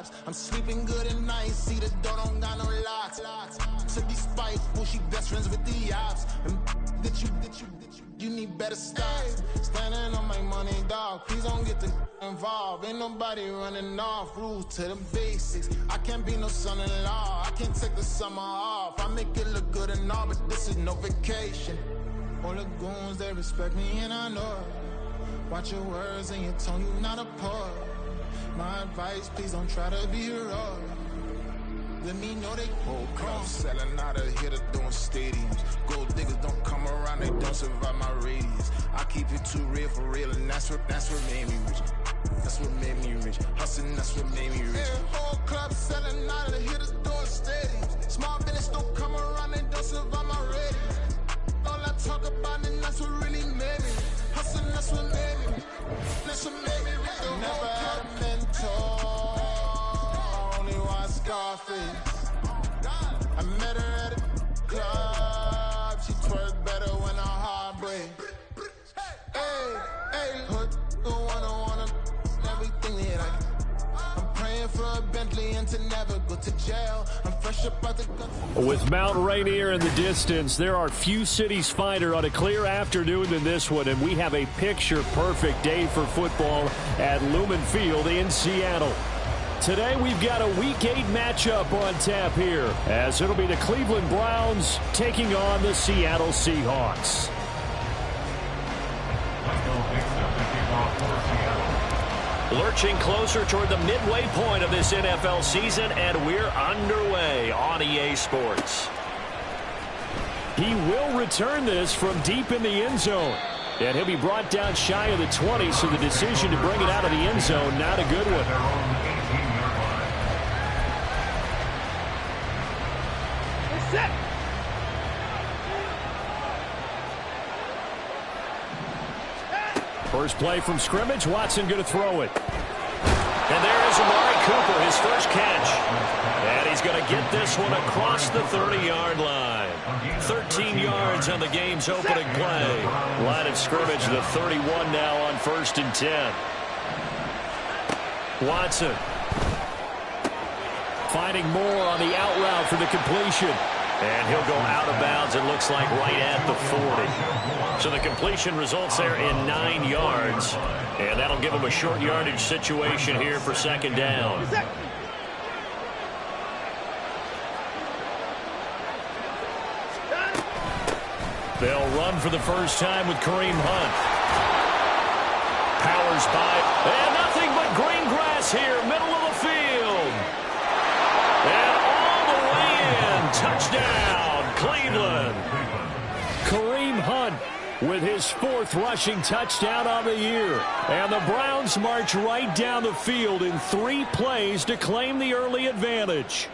vibes. I'm sleeping good at night. See the door don't got no locks. To be spiteful, she best friends with the ops. And you need better stocks. Standing on my money, dog. Please don't get involved. Ain't nobody running off. Rules to the basics. I can't be no son-in-law. I can't take the summer off. I make it look good and all, but this is no vacation. All the goons, they respect me and I know it. Watch your words and your tone, you not a poet. My advice, please don't try to be heroic. Let me know they whole crowd selling out of here to doing stadiums. Gold diggers don't come around, they don't survive my radius. I keep it too real for real, and that's what made me rich. That's what made me rich. Hustling, that's what made me rich. Yeah, whole club selling out of here to doing stadiums. Small business don't come around, they don't survive my radius. All I talk about, and that's what really made me. Hustling, that's what made me. That's what made me rich. Never had a mentor. Only watch Scarface. I met her at a club. She twerk better when her heart breaks. Hey, put the one everything that I'm praying for a Bentley and to never go to jail. I'm fresh up out the gun. With Mount Rainier in the distance, there are few cities finer on a clear afternoon than this one, and we have a picture-perfect day for football at Lumen Field in Seattle. Today we've got a Week 8 matchup on tap here, as it'll be the Cleveland Browns taking on the Seattle Seahawks. Lurching closer toward the midway point of this NFL season, and we're underway on EA Sports. He will return this from deep in the end zone, and he'll be brought down shy of the 20, so the decision to bring it out of the end zone, not a good one. First play from scrimmage, Watson going to throw it. And there is Amari Cooper, his first catch. And he's going to get this one across the 30-yard line. 13 yards on the game's opening play. Line of scrimmage, the 31 now on 1st and 10. Watson finding more on the out route for the completion. And he'll go out of bounds, it looks like, right at the 40. So the completion results there in 9 yards. And that'll give him a short yardage situation here for 2nd down. They'll run for the first time with Kareem Hunt. Powers by. And nothing but green grass here, middle of the field. And all the way in. Touchdown, Cleveland. Kareem Hunt with his 4th rushing touchdown on the year. And the Browns march right down the field in 3 plays to claim the early advantage.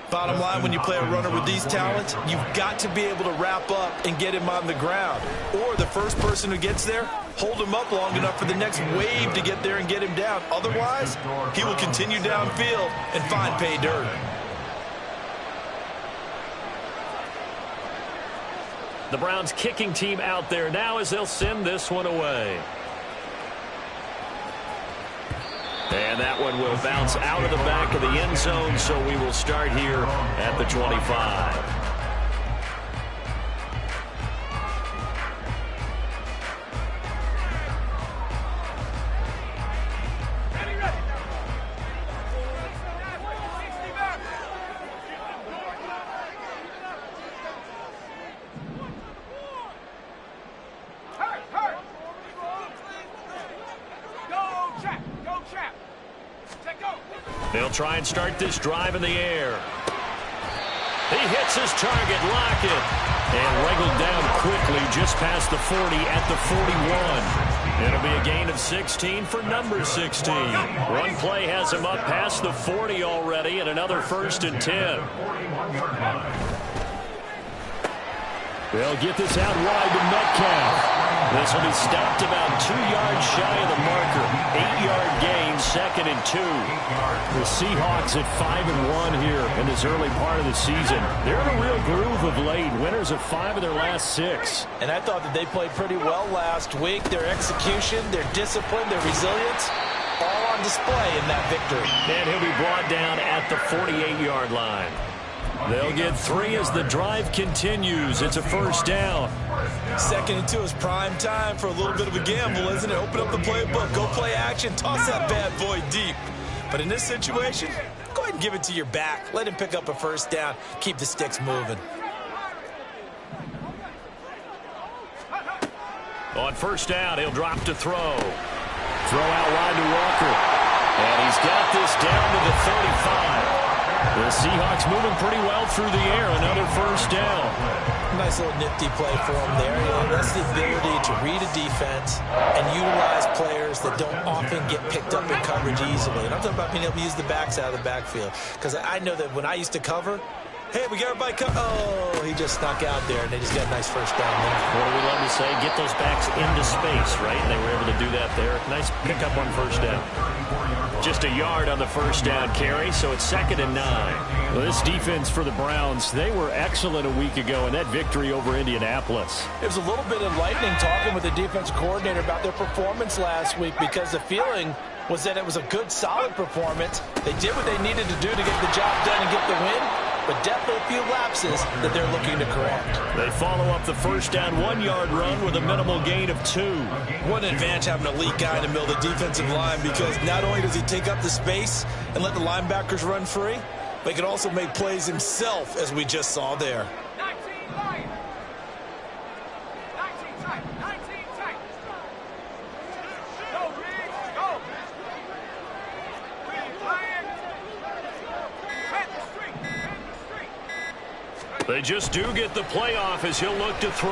Bottom line, when you play a runner with these talents, you've got to be able to wrap up and get him on the ground. Or the first person who gets there, hold him up long enough for the next wave to get there and get him down. Otherwise, he will continue downfield and find pay dirt. The Browns kicking team out there now as they'll send this one away. And that one will bounce out of the back of the end zone, so we will start here at the 25. They'll try and start this drive in the air. He hits his target, Lockett, and wriggled down quickly just past the 40 at the 41. It'll be a gain of 16 for number 16. One play has him up past the 40 already, and another 1st and 10. They'll get this out wide to Metcalf. This will be stopped about 2 yards shy of the marker. 8-yard gain, 2nd and 2. The Seahawks at 5-1 here in this early part of the season. They're in a real groove of late. Winners of 5 of their last 6. And I thought that they played pretty well last week. Their execution, their discipline, their resilience, all on display in that victory. And he'll be brought down at the 48-yard line. They'll get 3 as the drive continues. It's a first down. 2nd and 2 is prime time for a little bit of a gamble, isn't it? Open up the playbook, go play action, toss that bad boy deep. But in this situation, go ahead and give it to your back. Let him pick up a first down. Keep the sticks moving. On first down, he'll drop to throw. Throw out wide to Walker. And he's got this down to the 35. The Seahawks moving pretty well through the air. Another first down. Nice little nifty play for him there. That's the ability to read a defense and utilize players that don't often get picked up in coverage easily. And I'm talking about being able to use the backs out of the backfield. Because I know that when I used to cover, hey, we got everybody covered. Oh, he just snuck out there, and they just got a nice first down there. What do we love to say? Get those backs into space, right? And they were able to do that there. Nice pickup on first down. Just a yard on the first down carry, so it's 2nd and 9. Well, this defense for the Browns, they were excellent a week ago in that victory over Indianapolis. It was a little bit enlightening talking with the defensive coordinator about their performance last week, because the feeling was that it was a good, solid performance. They did what they needed to do to get the job done and get the win, but definitely a few lapses that they're looking to correct. They follow up the first down 1-yard run with a minimal gain of 2. What an advantage having an elite guy in the middle of the defensive line, because not only does he take up the space and let the linebackers run free, but he can also make plays himself, as we just saw there. They just do get the playoff as he'll look to throw.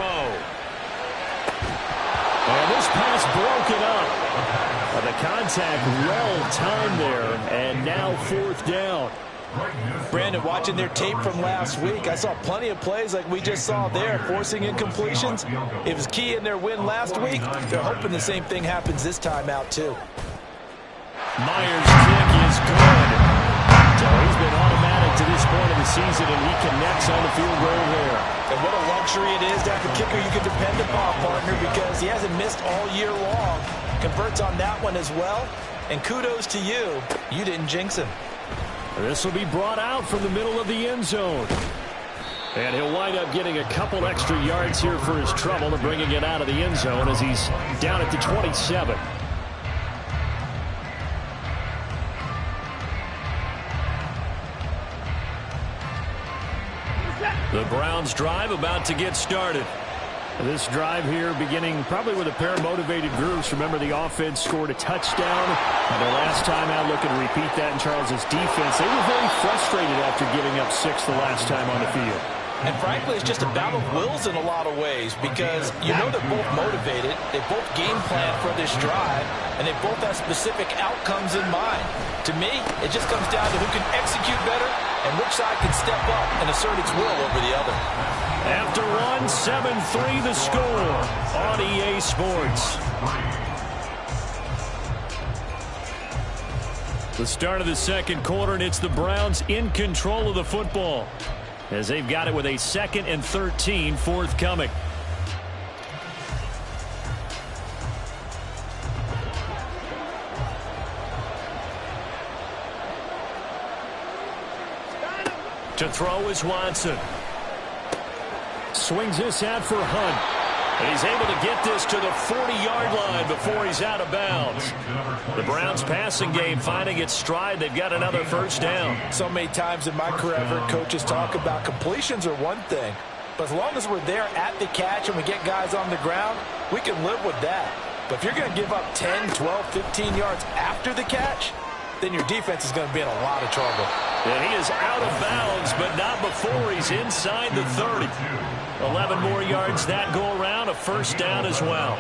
And this pass broken up. The contact well timed there, and now 4th down. Brandon, watching their tape from last week, I saw plenty of plays like we just saw there, forcing incompletions. It was key in their win last week. They're hoping the same thing happens this time out, too. Myers' kick is good. So he's been automatic to this point of the season, and he connects on the field goal there. And what a luxury it is to have a kicker you can depend upon, partner, because he hasn't missed all year long. Converts on that one as well. And kudos to you. You didn't jinx him. This will be brought out from the middle of the end zone. And he'll wind up getting a couple extra yards here for his trouble and bringing it out of the end zone as he's down at the 27. The Browns drive about to get started. This drive here beginning probably with a pair of motivated groups. Remember, the offense scored a touchdown. And their last time out, looking to repeat that in Charles's defense. They were very frustrated after giving up 6 the last time on the field. And frankly, it's just a battle of wills in a lot of ways, because you know they're both motivated, they both game plan for this drive, and they both have specific outcomes in mind. To me, it just comes down to who can execute better and which side can step up and assert its will over the other. After one, 7-3 the score on EA Sports. The start of the second quarter, and it's the Browns in control of the football, as they've got it with a 2nd and 13 forthcoming. To throw is Watson. Swings this out for Hunt. And he's able to get this to the 40-yard line before he's out of bounds. The Browns passing game finding its stride. They've got another first down. So many times in my career, I've heard coaches talk about completions are one thing, but as long as we're there at the catch and we get guys on the ground, we can live with that. But if you're going to give up 10, 12, 15 yards after the catch, then your defense is going to be in a lot of trouble. And he is out of bounds, but not before he's inside the 30. 11 more yards that go around, a first down as well.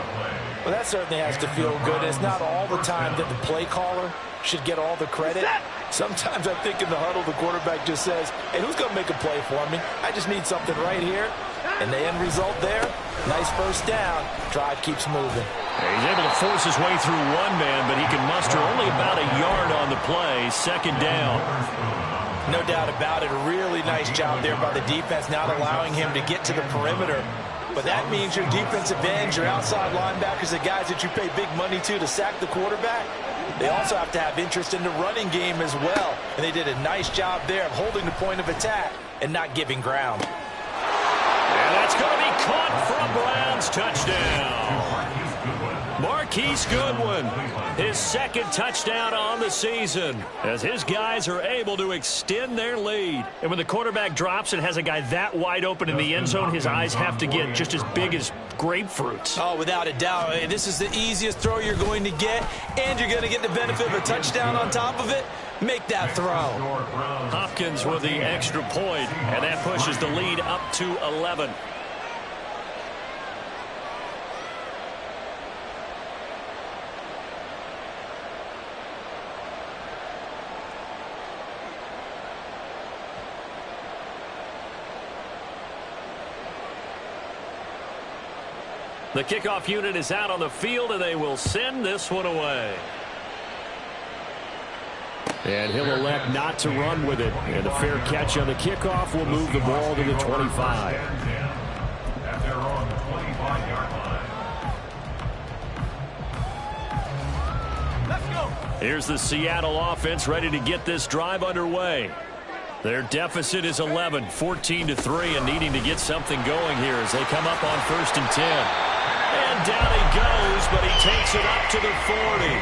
Well, that certainly has to feel good. It's not all the time that the play caller should get all the credit. Sometimes I think in the huddle, the quarterback just says, hey, who's going to make a play for me? I just need something right here. And the end result there, nice first down. Drive keeps moving. He's able to force his way through one man, but he can muster only about a yard on the play. Second down. No doubt about it. A really nice job there by the defense, not allowing him to get to the perimeter. But that means your defensive ends, your outside linebackers, the guys that you pay big money to sack the quarterback, They also have to have interest in the running game as well. And they did a nice job there of holding the point of attack and not giving ground. And that's going to be caught from Browns. Touchdown. Marquise Goodwin, his second touchdown on the season, as his guys are able to extend their lead. And when the quarterback drops and has a guy that wide open in the end zone, his eyes have to get just as big as grapefruits. Oh, without a doubt. This is the easiest throw you're going to get, and you're going to get the benefit of a touchdown on top of it. Make that throw. Hopkins with the extra point, and that pushes the lead up to 11. The kickoff unit is out on the field, and they will send this one away. And he'll elect not to run with it. And a fair catch on the kickoff will move the ball to the 25. At their own 25-yard line. Let's go. Here's the Seattle offense ready to get this drive underway. Their deficit is 11, 14-3, and needing to get something going here as they come up on 1st and 10. And down he goes, but he takes it up to the 40.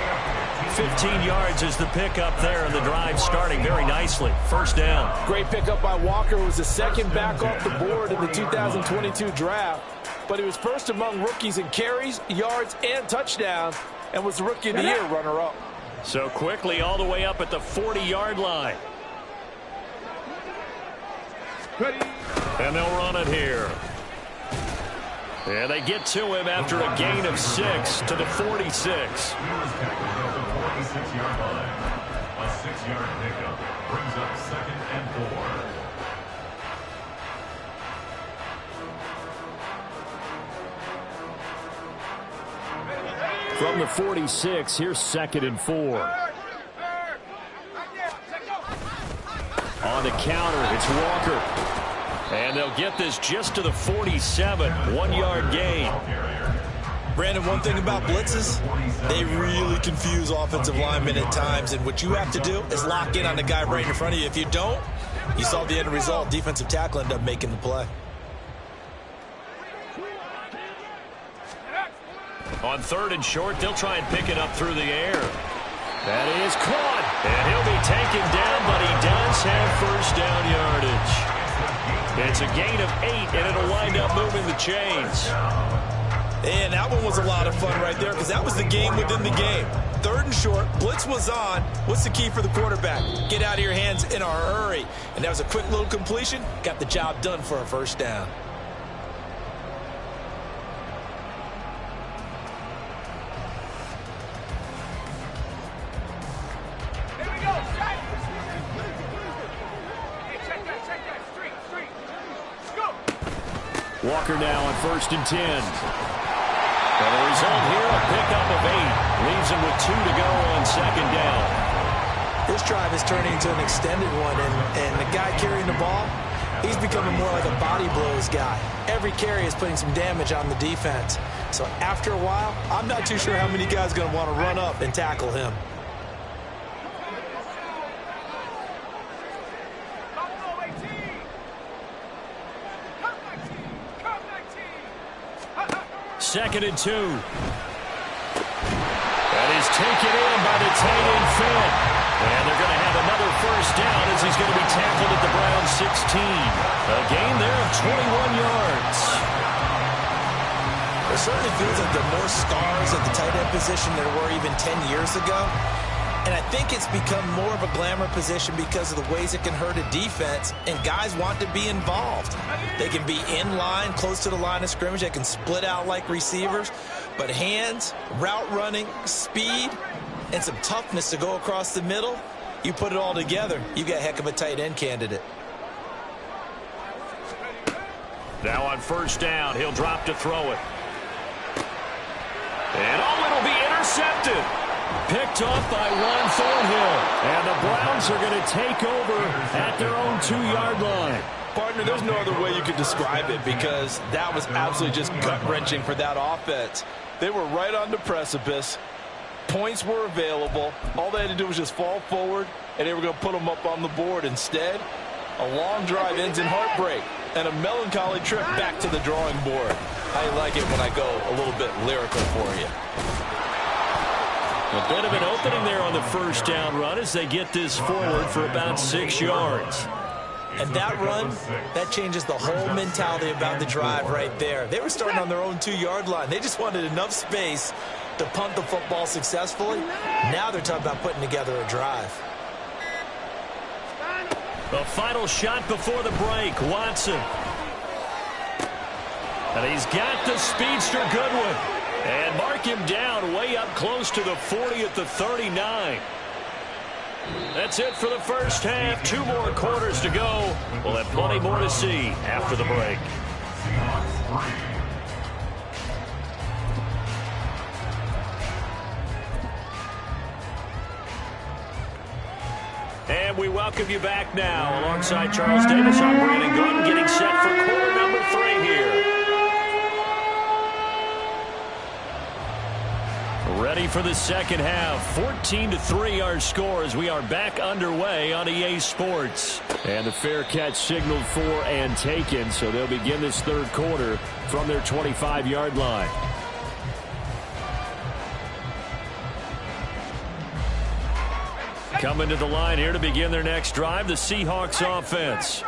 15 yards is the pickup there, and the drive starting very nicely. First down. Great pickup by Walker. Was the second back off the board in the 2022 draft, but he was first among rookies in carries, yards, and touchdowns, and was the Rookie of the Year runner-up. So quickly all the way up at the 40-yard line. And they'll run it here. And they get to him after a gain of 6 to the 46. A 6-yard pickup brings up 2nd and 4. From the 46, here's 2nd and 4. On the counter, it's Walker. And they'll get this just to the 47, 1-yard gain. Brandon, one thing about blitzes, they really confuse offensive linemen at times, and what you have to do is lock in on the guy right in front of you. If you don't, you saw the end result. Defensive tackle ended up making the play. On 3rd and short, they'll try and pick it up through the air. That is caught, and he'll be taken down, but he does have first down yardage. It's a gain of 8, and it'll wind up moving the chains. And that one was a lot of fun right there because that was the game within the game. 3rd and short, blitz was on. What's the key for the quarterback? Get out of your hands in a hurry. And that was a quick little completion. Got the job done for a first down. Walker now on 1st and 10. And the result here, a pickup of 8. Leaves him with 2 to go on 2nd down. This drive is turning into an extended one, and the guy carrying the ball, he's becoming more like a body blows guy. Every carry is putting some damage on the defense. So after a while, I'm not too sure how many guys are going to want to run up and tackle him. Second and 2. That is taken in by the tight end Finn. And they're going to have another first down as he's going to be tackled at the Browns 16. A gain there of 21 yards. It certainly feels like there are more stars at the tight end position than there were even 10 years ago. And I think it's become more of a glamour position because of the ways it can hurt a defense, and guys want to be involved. They can be in line, close to the line of scrimmage. They can split out like receivers. But hands, route running, speed, and some toughness to go across the middle, you put it all together, you've got a heck of a tight end candidate. Now on first down, he'll drop to throw it. And it'll be intercepted. Picked off by Juan Thornhill. And the Browns are going to take over at their own 2-yard line. Partner, there's no other way you could describe it because that was absolutely just gut-wrenching for that offense. They were right on the precipice, Points were available. All they had to do was just fall forward, and they were going to put them up on the board. Instead, a long drive ends in heartbreak and a melancholy trip back to the drawing board. I like it when I go a little bit lyrical for you. A bit of an opening there on the first down run as they get this forward for about 6 yards. And that run, that changes the whole mentality about the drive right there. They were starting on their own 2-yard line. They just wanted enough space to punt the football successfully. Now they're talking about putting together a drive. The final shot before the break, Watson. And he's got the speedster Goodwin. And mark him down way up close to the 40 at the 39. That's it for the first half. 2 more quarters to go. We'll have plenty more to see after the break. And we welcome you back now. Alongside Charles Davis, I'm Brandon Gordon, getting set for quarter number 3 here. Ready for the second half. 14-3 our score as we are back underway on EA Sports. And the fair catch signaled for and taken, so they'll begin this third quarter from their 25-yard line. Coming to the line here to begin their next drive, the Seahawks offense.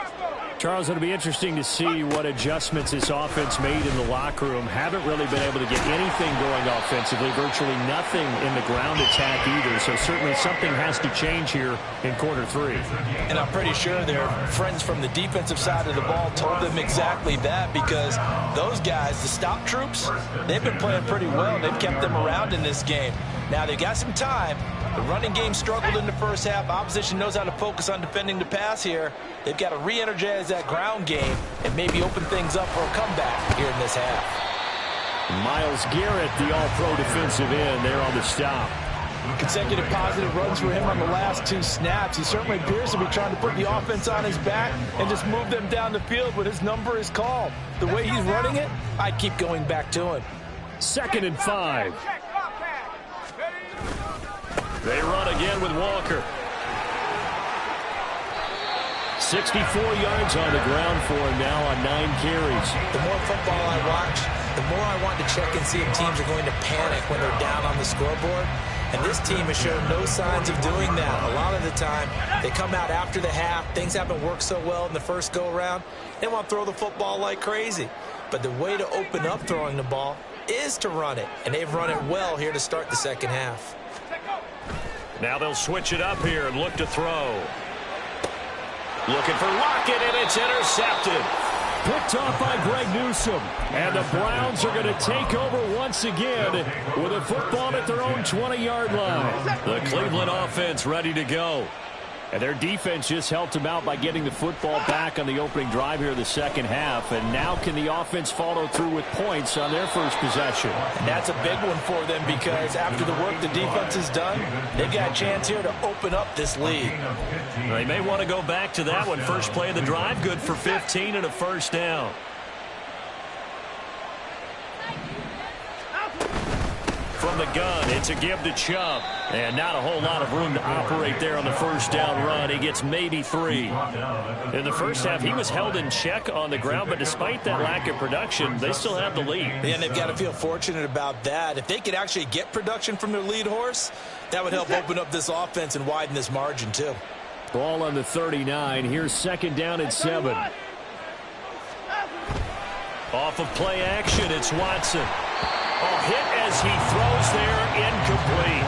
Charles, it'll be interesting to see what adjustments this offense made in the locker room. Haven't really been able to get anything going offensively, virtually nothing in the ground attack either. So certainly something has to change here in quarter 3. And I'm pretty sure their friends from the defensive side of the ball told them exactly that, because those guys, the stop troops, they've been playing pretty well. They've kept them around in this game. Now they've got some time. The running game struggled in the first half. Opposition knows how to focus on defending the pass here. They've got to re-energize that ground game and maybe open things up for a comeback here in this half. Myles Garrett, the all-pro defensive end, there on the stop. Consecutive positive runs for him on the last 2 snaps. He certainly appears to be trying to put the offense on his back and just move them down the field, but his number is called. The way he's running it, I keep going back to him. 2nd and 5. They run again with Walker. 64 yards on the ground for him now on 9 carries. The more football I watch, the more I want to check and see if teams are going to panic when they're down on the scoreboard. And this team has shown no signs of doing that. A lot of the time, they come out after the half. Things haven't worked so well in the first go-around. They want to throw the football like crazy. But the way to open up throwing the ball is to run it. And they've run it well here to start the second half. Now they'll switch it up here and look to throw. Looking for Lockett, and it's intercepted. Picked off by Greg Newsome. And the Browns are going to take over once again with a football at their own 20-yard line. The Cleveland offense ready to go. And their defense just helped them out by getting the football back on the opening drive here in the second half. And now can the offense follow through with points on their first possession? And that's a big one for them, because after the work the defense has done, they've got a chance here to open up this lead. They may want to go back to that one. First play of the drive, good for 15 and a first down. From the gun, it's a give to Chubb. And not a whole lot of room to operate there on the first down run. He gets maybe 3. In the first half, he was held in check on the ground, but despite that lack of production, they still have the lead. And they've got to feel fortunate about that. If they could actually get production from their lead horse, that would help open up this offense and widen this margin too. Ball on the 39. Here's 2nd down and 7. Off of play action, it's Watson. Hit as he throws there, incomplete.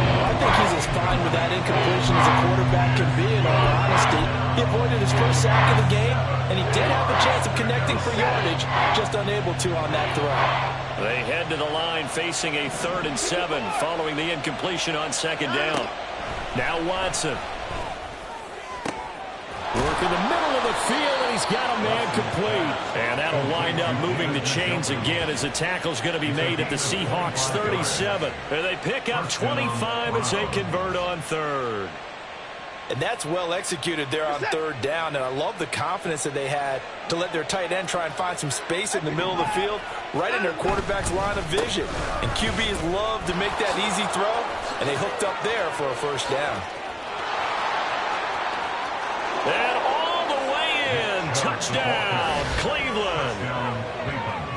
I think he's as fine with that incompletion as a quarterback can be, in all honesty. He avoided his first sack of the game, and he did have a chance of connecting for yardage, just unable to on that throw. They head to the line facing a 3rd and 7 following the incompletion on 2nd down. Now Watson. Work in the middle of the field, and he's got a man complete. And that'll wind up moving the chains again as the tackle's going to be made at the Seahawks 37. And they pick up 25 as they convert on 3rd. And that's well executed there on third down. And I love the confidence that they had to let their tight end try and find some space in the middle of the field, right in their quarterback's line of vision. And QBs love to make that easy throw, and they hooked up there for a first down. And all the way in, touchdown, Cleveland.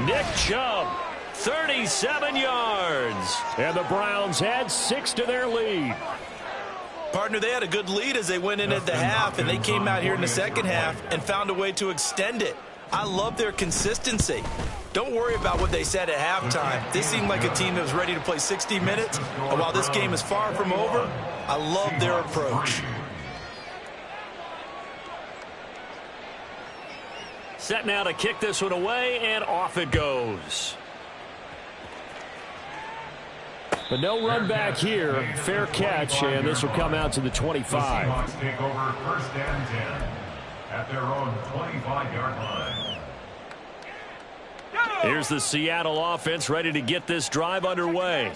Nick Chubb, 37 yards. And the Browns add 6 to their lead. Partner, they had a good lead as they went in at the half, and they came out here in the second half and found a way to extend it. I love their consistency. Don't worry about what they said at halftime. They seemed like a team that was ready to play 60 minutes, and while this game is far from over, I love their approach. Set now to kick this one away, and off it goes. But no run back here. Fair catch, and this will come out to the 25. The Seahawks take over first and 10 at their own 25-yard line. Here's the Seattle offense ready to get this drive underway.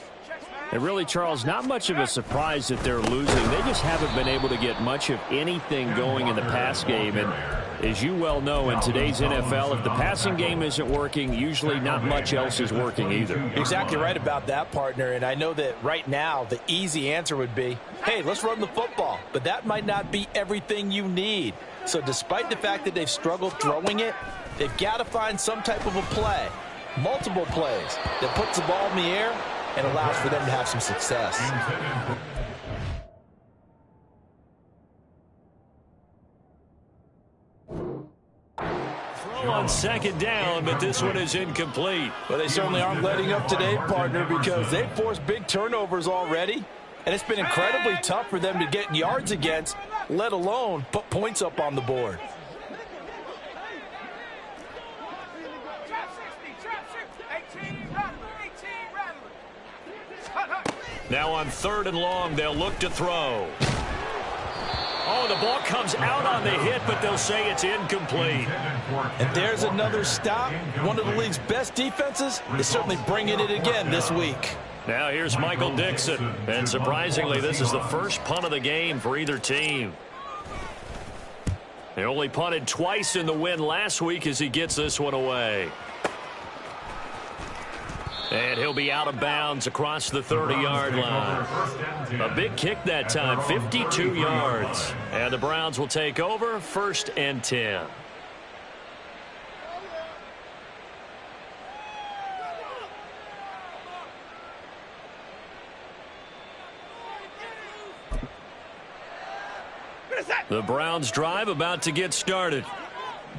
And really, Charles, not much of a surprise that they're losing. They just haven't been able to get much of anything going in the pass game. And as you well know, in today's NFL, if the passing game isn't working, usually not much else is working either. Exactly right about that, partner. And I know that right now the easy answer would be, hey, let's run the football. But that might not be everything you need. So despite the fact that they've struggled throwing it, they've got to find some type of a play, multiple plays, that puts the ball in the air and allows for them to have some success. Throw on second down, but this one is incomplete. Well, they certainly aren't letting up today, partner, because they've forced big turnovers already, and it's been incredibly tough for them to get yards against, let alone put points up on the board. Now on third and long, they'll look to throw. Oh, the ball comes out on the hit, but they'll say it's incomplete. And there's another stop. One of the league's best defenses is certainly bringing it again this week. Now here's Michael Dixon. And surprisingly, this is the first punt of the game for either team. They only punted twice in the win last week as he gets this one away. And he'll be out of bounds across the 30-yard line. A big kick that time, 52 yards. And the Browns will take over, first and 10. The Browns drive about to get started.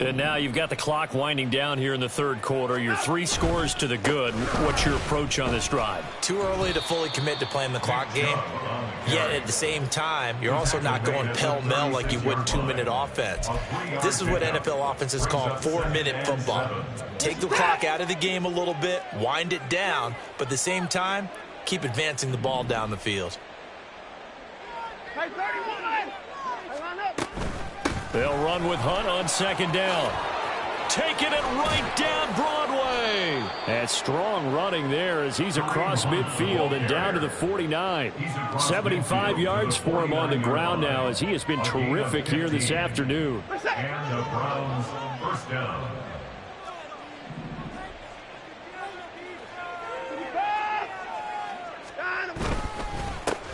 And now you've got the clock winding down here in the third quarter. You're 3 scores to the good. What's your approach on this drive? Too early to fully commit to playing the clock game. Yet at the same time, you're also not going pell-mell like you would in 2-minute offense. This is what NFL offenses call 4-minute football. Take the clock out of the game a little bit, wind it down, but at the same time, keep advancing the ball down the field. They'll run with Hunt on second down. Taking it right down Broadway. And strong running there as he's across midfield and down to the 49. 75 yards for him on the ground now as he has been terrific here this afternoon. And the Browns first down.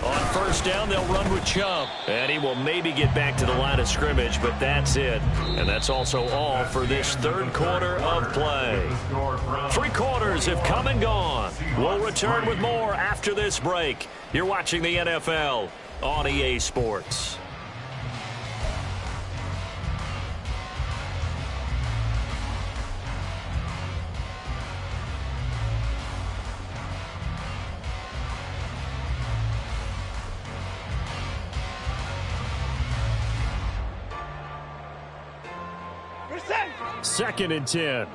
On first down, they'll run with Chubb. And he will maybe get back to the line of scrimmage, but that's it. And that's also all for this third quarter of play. 3 quarters have come and gone. We'll return with more after this break. You're watching the NFL on EA Sports. Second and 10.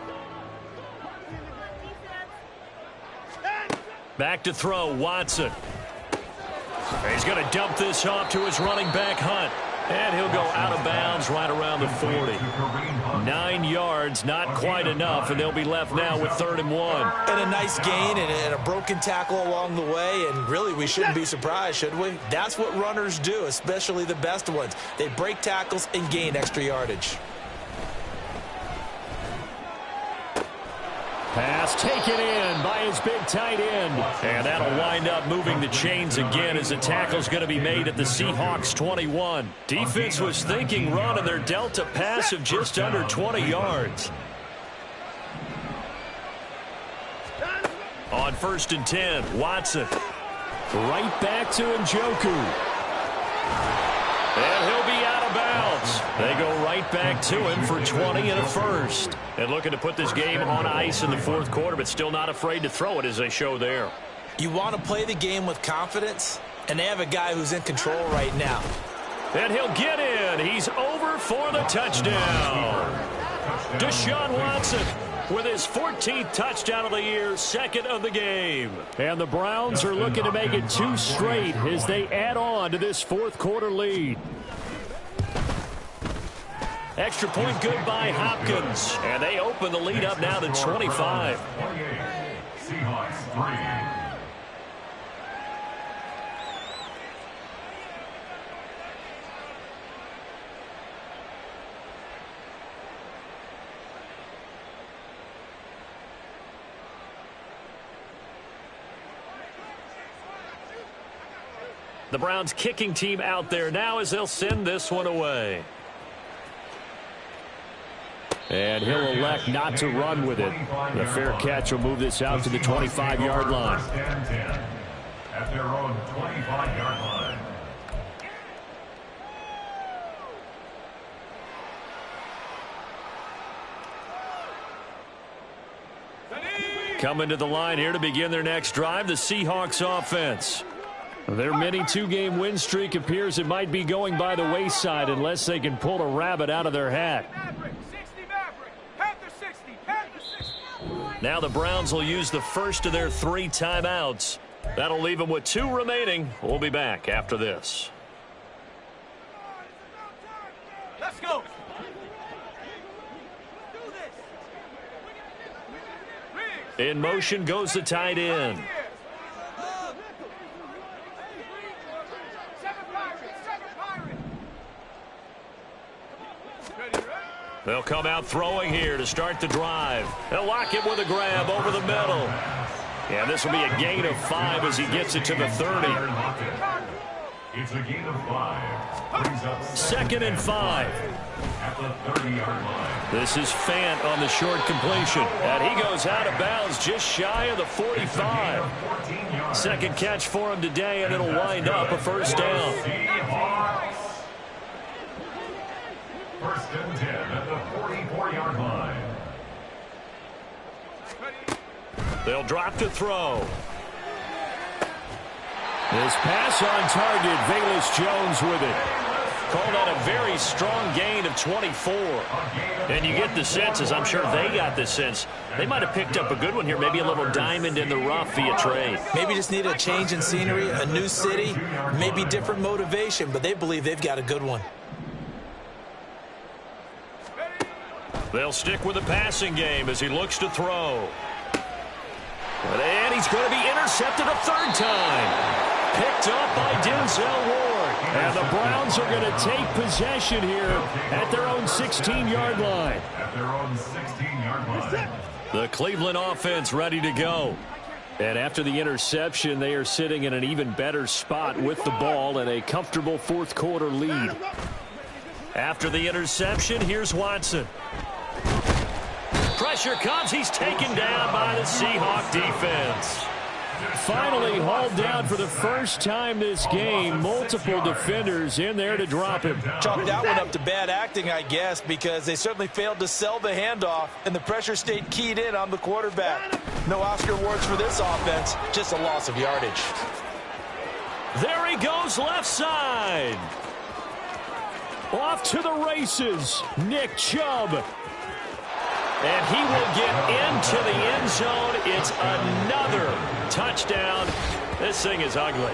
Back to throw, Watson. He's going to dump this off to his running back, Hunt. And he'll go out of bounds right around the 40. 9 yards, not quite enough, and they'll be left now with 3rd and 1. And a nice gain and a broken tackle along the way, and really we shouldn't be surprised, should we? That's what runners do, especially the best ones. They break tackles and gain extra yardage. Pass taken in by his big tight end. And that'll wind up moving the chains again as the tackle's going to be made at the Seahawks 21. Defense was thinking run, and they're dealt a pass of just under 20 yards. On 1st and 10, Watson. Right back to Njoku. And he'll be out of bounds. They go right back to him for 20 and a first. And looking to put this game on ice in the 4th quarter, but still not afraid to throw it as they show there. You want to play the game with confidence, and they have a guy who's in control right now. And he'll get in. He's over for the touchdown. Deshaun Watson with his 14th touchdown of the year, 2nd of the game. And the Browns are looking to make it 2 straight as they add on to this 4th quarter lead. Extra point good by Hopkins. And they open the lead up now to 25. Seahawks 3. The Browns kicking team out there now as they'll send this one away. And he'll elect not to run with it. The fair catch will move this out to the 25-yard line. At their own 25-yard line. Coming to the line here to begin their next drive, the Seahawks offense. Their mini 2-game win streak appears it might be going by the wayside unless they can pull a rabbit out of their hat. Now the Browns will use the first of their 3 timeouts. That'll leave them with 2 remaining. We'll be back after this. Let's go. In motion goes the tight end. They'll come out throwing here to start the drive. They'll lock it with a grab over the middle. And this will be a gain of 5 as he gets it to the 30. It's a gain of 5. Brings up 2nd and 5. At the 30-yard line. This is Fant on the short completion. And he goes out of bounds just shy of the 45. 2nd catch for him today, and it'll wind up a first down. Seahawks. 1st and 10 at the 44-yard line. They'll drop to throw. This pass on target, Velus Jones with it. Called out a very strong gain of 24. And you get the sense, as I'm sure they got the sense, they might have picked up a good one here, maybe a little diamond in the rough via trade. Maybe just need a change in scenery, a new city, maybe different motivation, but they believe they've got a good one. They'll stick with the passing game as he looks to throw. And he's going to be intercepted a 3rd time. Picked up by Denzel Ward. And the Browns are going to take possession here at their own 16-yard line. At their own 16-yard line. The Cleveland offense ready to go. And after the interception, they are sitting in an even better spot with the ball and a comfortable 4th quarter lead. After the interception, here's Watson. Pressure comes. He's taken down by the Seahawk defense. Finally hauled down for the first time this game. Multiple defenders in there to drop him. Chalk that one up to bad acting, I guess, because they certainly failed to sell the handoff, and the pressure stayed keyed in on the quarterback. No Oscar awards for this offense, just a loss of yardage. There he goes left side. Off to the races, Nick Chubb. And he will get into the end zone. It's another touchdown. This thing is ugly.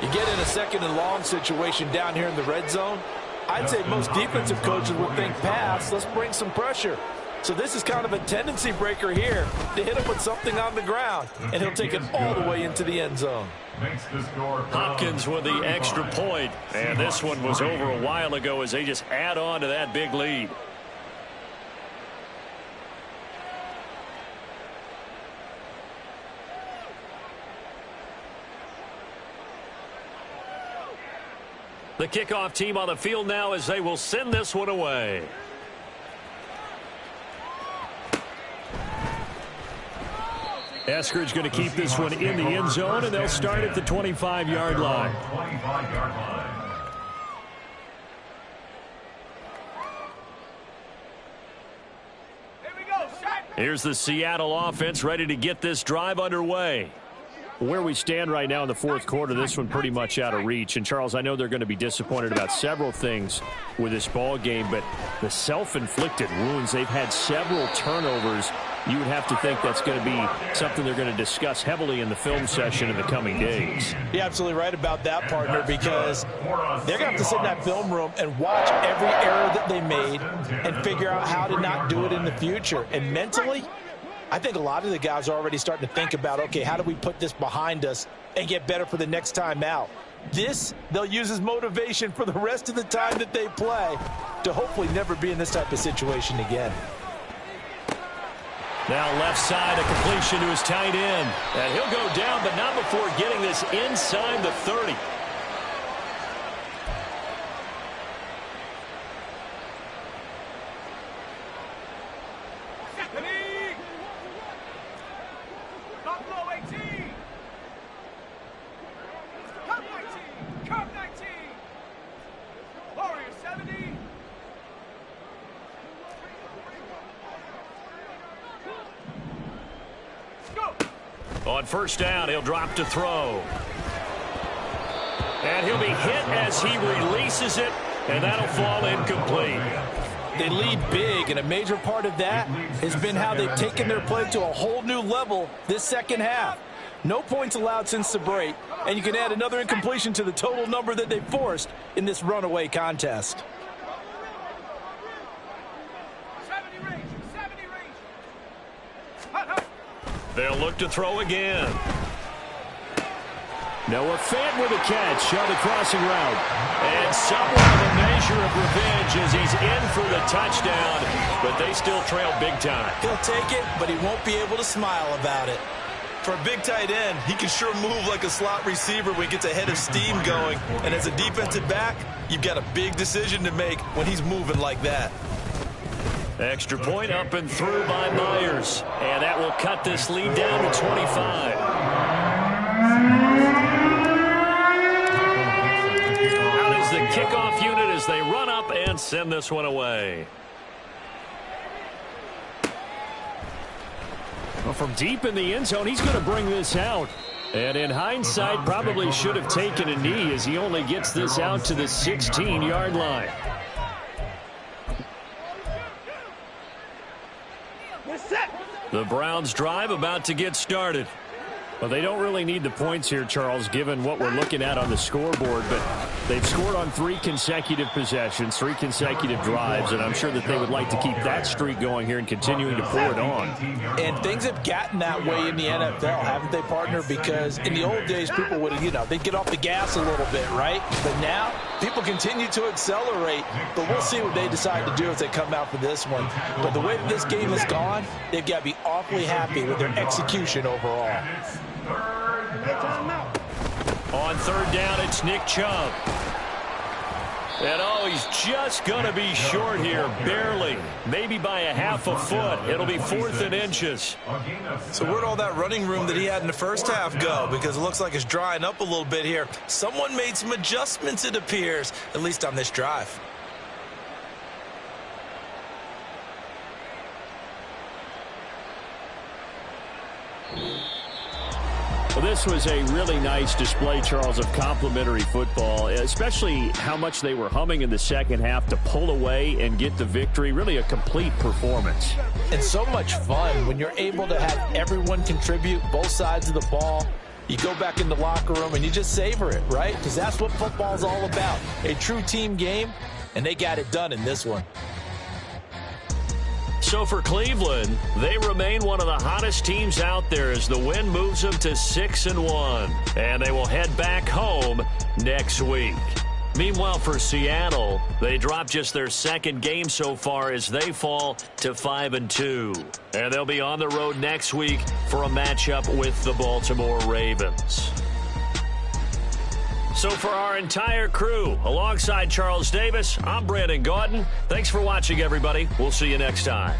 You get in a 2nd and long situation down here in the red zone, I'd say most defensive coaches would think pass, let's bring some pressure. So this is kind of a tendency breaker here to hit him with something on the ground, and he'll take it all the way into the end zone. Hopkins with the extra point, and this one was over a while ago as they just add on to that big lead. The kickoff team on the field now as they will send this one away. Eskridge going to keep this one in the end zone, and they'll start at the 25-yard line. Here's the Seattle offense ready to get this drive underway. Where we stand right now in the fourth quarter, this one pretty much out of reach. And, Charles, I know they're going to be disappointed about several things with this ball game, but the self-inflicted wounds, they've had several turnovers. You would have to think that's going to be something they're going to discuss heavily in the film session in the coming days. You're absolutely right about that, partner, because they're going to have to sit in that film room and watch every error that they made and figure out how to not do it in the future. And mentally, I think a lot of the guys are already starting to think about, okay, how do we put this behind us and get better for the next time out? This, they'll use as motivation for the rest of the time that they play to hopefully never be in this type of situation again. Now left side, a completion to his tight end. And he'll go down, but not before getting this inside the 30. On first down, he'll drop to throw. And he'll be hit as he releases it, and that'll fall incomplete. They lead big, and a major part of that has been how they've taken their play to a whole new level this second half. No points allowed since the break, and you can add another incompletion to the total number that they forced in this runaway contest. They'll look to throw again. Noah Fant with a catch on the crossing route. And somewhat of a measure of revenge as he's in for the touchdown, but they still trail big time. He'll take it, but he won't be able to smile about it. For a big tight end, he can sure move like a slot receiver when he gets a head of steam going. And as a defensive back, you've got a big decision to make when he's moving like that. Extra point up and through by Myers. And that will cut this lead down to 25. Out is the kickoff unit as they run up and send this one away. Well, from deep in the end zone, he's going to bring this out. And in hindsight, probably should have taken a knee as he only gets this out to the 16-yard line. The Browns drive about to get started. Well, they don't really need the points here, Charles, given what we're looking at on the scoreboard. But they've scored on 3 consecutive possessions, 3 consecutive drives, and I'm sure that they would like to keep that streak going here and continuing to pour it on. And things have gotten that way in the NFL, haven't they, partner? Because in the old days, people would, they'd get off the gas a little bit, right? But now, people continue to accelerate. But we'll see what they decide to do as they come out for this one. But the way that this game has gone, they've got to be awfully happy with their execution overall. On third down, it's Nick Chubb. And he's just going to be short here, barely. Maybe by a half a foot. It'll be 4th and inches. So where'd all that running room that he had in the first half go? Because it looks like it's drying up a little bit here. Someone made some adjustments, it appears, at least on this drive. Well, this was a really nice display, Charles, of complimentary football, especially how much they were humming in the second half to pull away and get the victory. Really a complete performance. And so much fun when you're able to have everyone contribute both sides of the ball. You go back in the locker room and you just savor it, right? Because that's what football's all about. A true team game and they got it done in this one. So for Cleveland, they remain one of the hottest teams out there as the win moves them to 6-1. And they will head back home next week. Meanwhile, for Seattle, they dropped just their second game so far as they fall to 5-2. And they'll be on the road next week for a matchup with the Baltimore Ravens. So for our entire crew, alongside Charles Davis, I'm Brandon Gaudin. Thanks for watching, everybody. We'll see you next time.